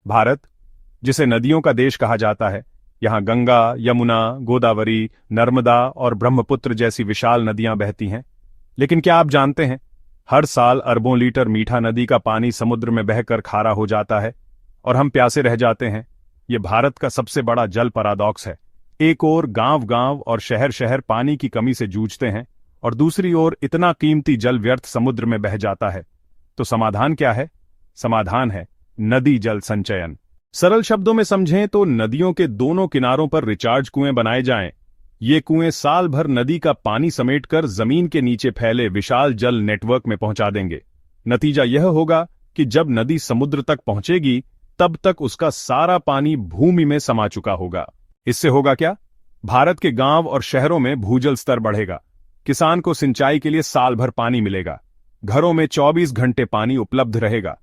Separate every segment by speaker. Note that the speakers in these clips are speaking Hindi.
Speaker 1: भारत, जिसे नदियों का देश कहा जाता है, यहाँ गंगा, यमुना, गोदावरी, नर्मदा और ब्रह्मपुत्र जैसी विशाल नदियां बहती हैं। लेकिन क्या आप जानते हैं, हर साल अरबों लीटर मीठा नदी का पानी समुद्र में बहकर खारा हो जाता है और हम प्यासे रह जाते हैं। ये भारत का सबसे बड़ा जल पैराडॉक्स है। एक ओर गांव-गांव और शहर-शहर पानी की कमी से जूझते हैं और दूसरी ओर इतना कीमती जल व्यर्थ समुद्र में बह जाता है। तो समाधान क्या है? समाधान है नदी जल संचयन। सरल शब्दों में समझें तो नदियों के दोनों किनारों पर रिचार्ज कुएं बनाए जाएं। ये कुएं साल भर नदी का पानी समेटकर जमीन के नीचे फैले विशाल जल नेटवर्क में पहुंचा देंगे। नतीजा यह होगा कि जब नदी समुद्र तक पहुंचेगी, तब तक उसका सारा पानी भूमि में समा चुका होगा। इससे होगा क्या? भारत के गांव और शहरों में भूजल स्तर बढ़ेगा। किसान को सिंचाई के लिए साल भर पानी मिलेगा। घरों में 24 घंटे पानी उपलब्ध रहेगा।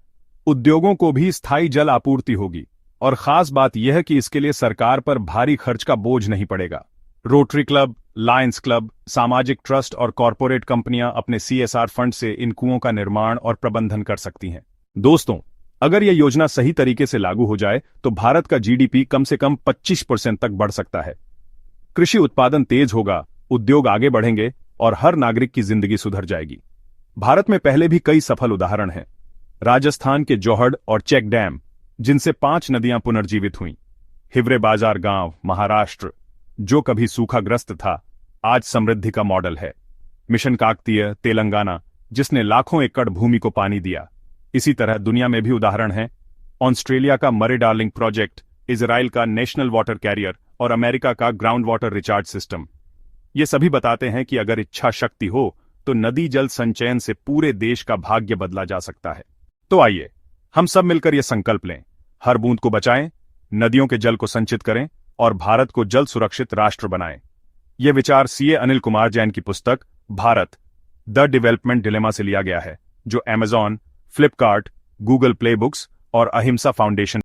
Speaker 1: उद्योगों को भी स्थायी जल आपूर्ति होगी। और खास बात यह कि इसके लिए सरकार पर भारी खर्च का बोझ नहीं पड़ेगा। रोटरी क्लब, लायंस क्लब, सामाजिक ट्रस्ट और कॉरपोरेट कंपनियां अपने CSR फंड से इन कुओं का निर्माण और प्रबंधन कर सकती हैं। दोस्तों, अगर यह योजना सही तरीके से लागू हो जाए तो भारत का GDP कम से कम 25% तक बढ़ सकता है। कृषि उत्पादन तेज होगा, उद्योग आगे बढ़ेंगे और हर नागरिक की जिंदगी सुधर जाएगी। भारत में पहले भी कई सफल उदाहरण हैं। राजस्थान के जोहड़ और चेक डैम, जिनसे 5 नदियां पुनर्जीवित हुईं। हिवरे बाजार गांव, महाराष्ट्र, जो कभी सूखाग्रस्त था, आज समृद्धि का मॉडल है। मिशन काकतीय, तेलंगाना, जिसने लाखों एकड़ भूमि को पानी दिया। इसी तरह दुनिया में भी उदाहरण हैं। ऑस्ट्रेलिया का मरे डार्लिंग प्रोजेक्ट, इजराइल का नेशनल वाटर कैरियर और अमेरिका का ग्राउंड वाटर रिचार्ज सिस्टम। ये सभी बताते हैं कि अगर इच्छा शक्ति हो तो नदी जल संचयन से पूरे देश का भाग्य बदला जा सकता है। तो आइए हम सब मिलकर यह संकल्प लें, हर बूंद को बचाएं, नदियों के जल को संचित करें और भारत को जल सुरक्षित राष्ट्र बनाएं। यह विचार CA अनिल कुमार जैन की पुस्तक भारत द डेवलपमेंट डिलेमा से लिया गया है, जो Amazon, Flipkart, Google play books और अहिंसा फाउंडेशन